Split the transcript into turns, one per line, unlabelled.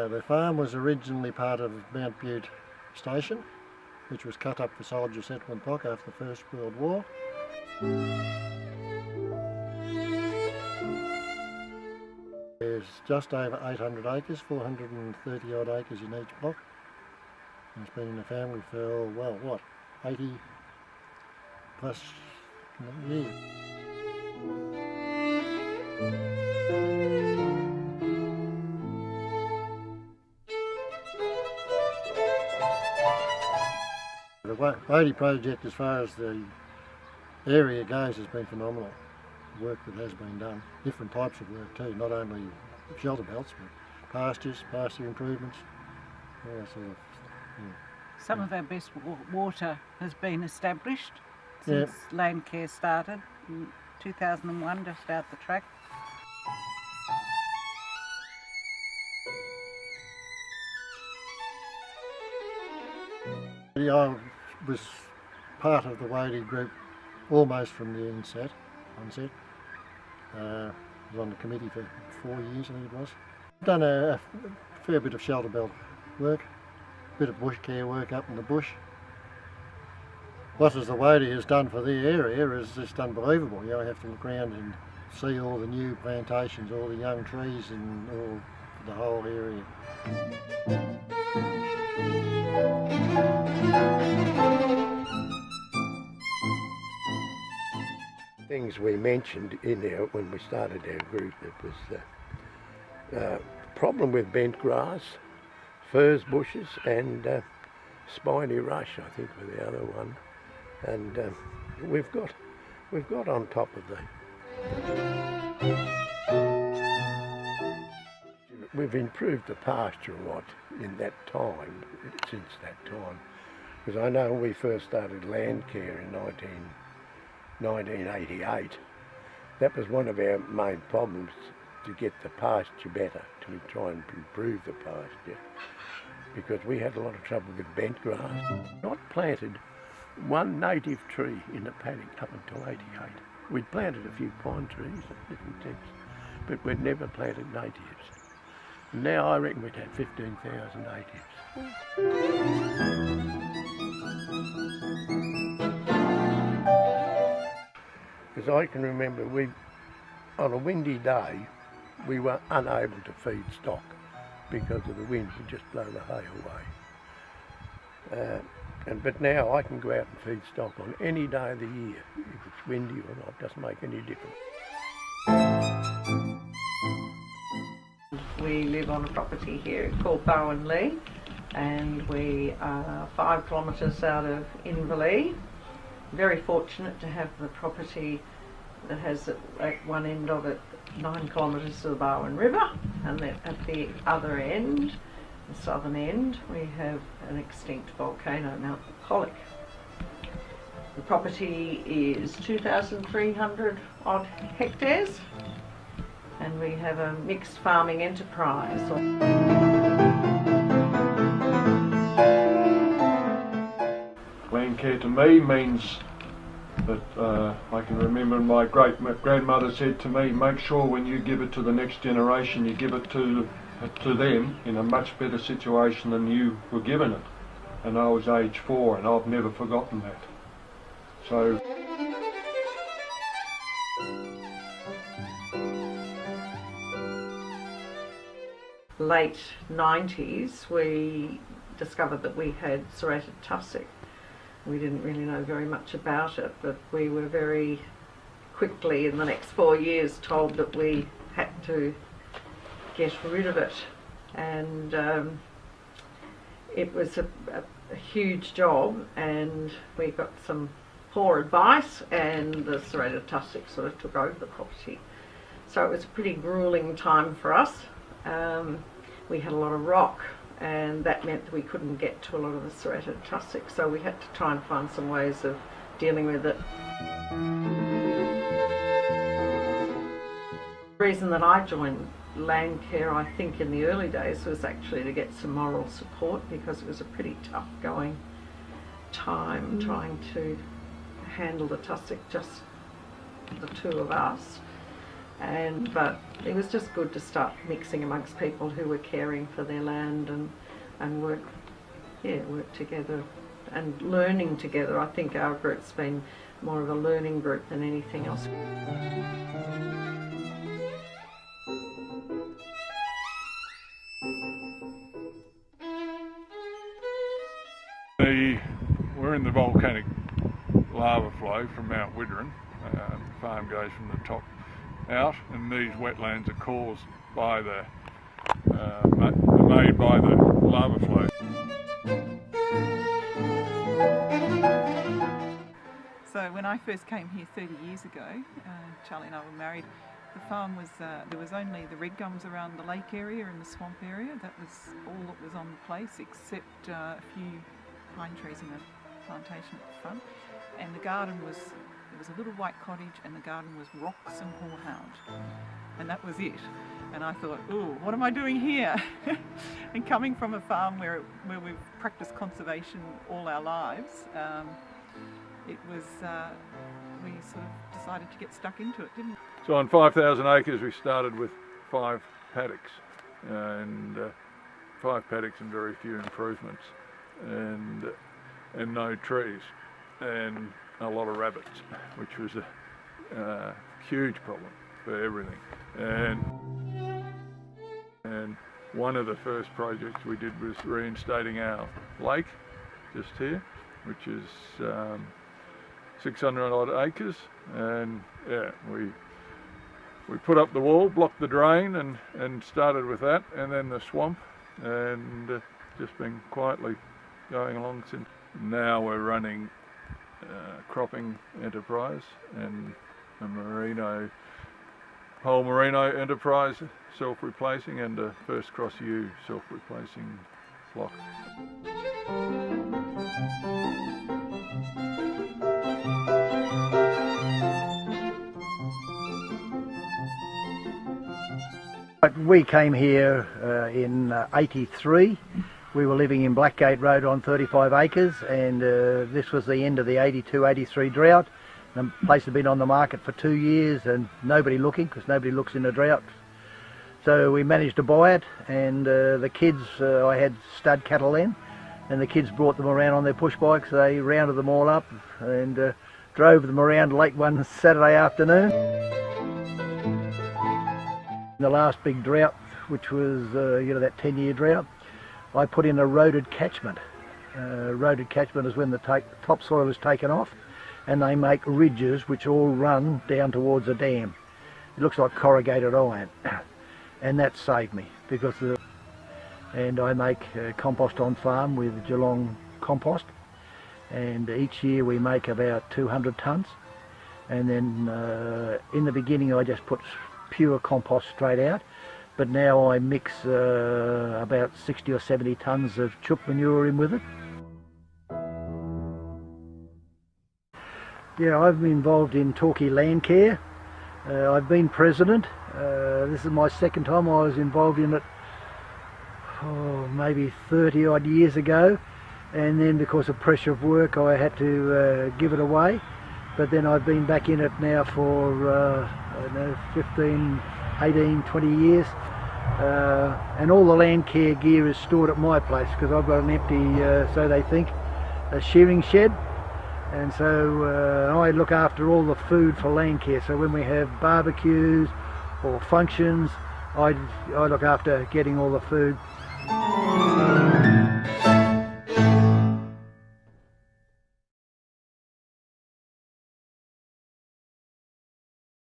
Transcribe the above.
The farm was originally part of Mount Butte Station, which was cut up for soldier settlement block after the First World War. There's just over 800 acres, 430 odd acres in each block. And it's been in the family for, well, what, 80 plus years. The Wadey project, as far as the area goes, has been phenomenal. The work that has been done, different types of work too, not only shelter belts but pastures, pasture improvements, all that sort of thing.
Some of our best water has been established since Landcare started in 2001, just out the track.
I was part of the Wadey group almost from the onset. I was on the committee for 4 years, I think it was. I've done a fair bit of shelter belt work, a bit of bush care work up in the bush. What the Wadey has done for the area is just unbelievable. You have to look around and see all the new plantations, all the young trees and all the whole area.
Things we mentioned in there when we started our group, it was the problem with bent grass, furze bushes and spiny rush, I think were the other one. And we've got on top of we've improved the pasture a lot in that time, since that time. Because I know when we first started Landcare in 1988, that was one of our main problems, to get the pasture better, to try and improve the pasture, because we had a lot of trouble with bent grass. Not planted one native tree in a paddock up until 88. We'd planted a few pine trees at different depths, but we'd never planted natives. And now I reckon we'd have 15,000 natives. Because I can remember on a windy day, we were unable to feed stock because of the wind would just blow the hay away. But now I can go out and feed stock on any day of the year, if it's windy or not, doesn't make any difference.
We live on a property here called Bowen Lee, and we are 5 kilometres out of Inverleigh. Very fortunate to have the property that has at one end of it 9 kilometres to the Bowen River, and then at the other end, the southern end, we have an extinct volcano, Mount Colic. The property is 2,300 odd hectares, and we have a mixed farming enterprise.
Landcare to me means that I can remember my great-grandmother said to me, make sure when you give it to the next generation, you give it to them in a much better situation than you were given it. And I was age 4, and I've never forgotten that. So
late 90s, we discovered that we had serrated tussock. We didn't really know very much about it, but we were very quickly in the next 4 years told that we had to get rid of it, and it was a huge job, and we got some poor advice, and the serrated tussock sort of took over the property. So it was a pretty grueling time for us. We had a lot of rock, and that meant that we couldn't get to a lot of the serrated tussock, so we had to try and find some ways of dealing with it. The reason that I joined Landcare, I think in the early days, was actually to get some moral support, because it was a pretty tough going time trying to handle the tussock, just the two of us. But it was just good to start mixing amongst people who were caring for their land and work together and learning together. I think our group's been more of a learning group than anything else.
We're in the volcanic lava flow from Mount Widron. The farm goes from the top out, and these wetlands are caused by made by the lava flow.
So when I first came here 30 years ago, Charlie and I were married. The farm was, there was only the red gums around the lake area and the swamp area. That was all that was on the place, except a few pine trees in a plantation at the front. And the garden was, there was a little white cottage, and the garden was rocks and horehound. And that was it. And I thought, ooh, what am I doing here? And coming from a farm where we've practiced conservation all our lives, it was, we sort of decided to get stuck into it, didn't we?
So on 5,000 acres we started with 5 paddocks, and 5 paddocks and very few improvements, and no trees, and a lot of rabbits, which was a huge problem for everything. And one of the first projects we did was reinstating our lake just here, which is 600 odd acres, and yeah, we put up the wall, blocked the drain, and started with that, and then the swamp, and just been quietly going along since. Now we're running cropping enterprise and a whole merino enterprise self-replacing, and a first cross ewe self-replacing flock.
We came here in '83. We were living in Blackgate Road on 35 acres, and this was the end of the '82-'83 drought. The place had been on the market for 2 years and nobody looking, because nobody looks in a drought. So we managed to buy it, and the kids, I had stud cattle then, and the kids brought them around on their push bikes. They rounded them all up and drove them around late one Saturday afternoon. The last big drought, which was that 10-year drought, I put in a roaded catchment. Roaded catchment is when the topsoil is taken off, and they make ridges which all run down towards a dam. It looks like corrugated iron, and that saved me, because and I make compost on farm with Geelong compost, and each year we make about 200 tonnes, and then in the beginning I just put pure compost straight out, but now I mix about 60 or 70 tonnes of chook manure in with it. Yeah, I've been involved in Torquay Landcare. I've been president. This is my second time. I was involved in it maybe 30 odd years ago, and then because of pressure of work I had to give it away. But then I've been back in it now for I don't know, 15, 18, 20 years, and all the land care gear is stored at my place, because I've got an empty, so they think, a shearing shed, and so I look after all the food for land care. So when we have barbecues or functions, I look after getting all the food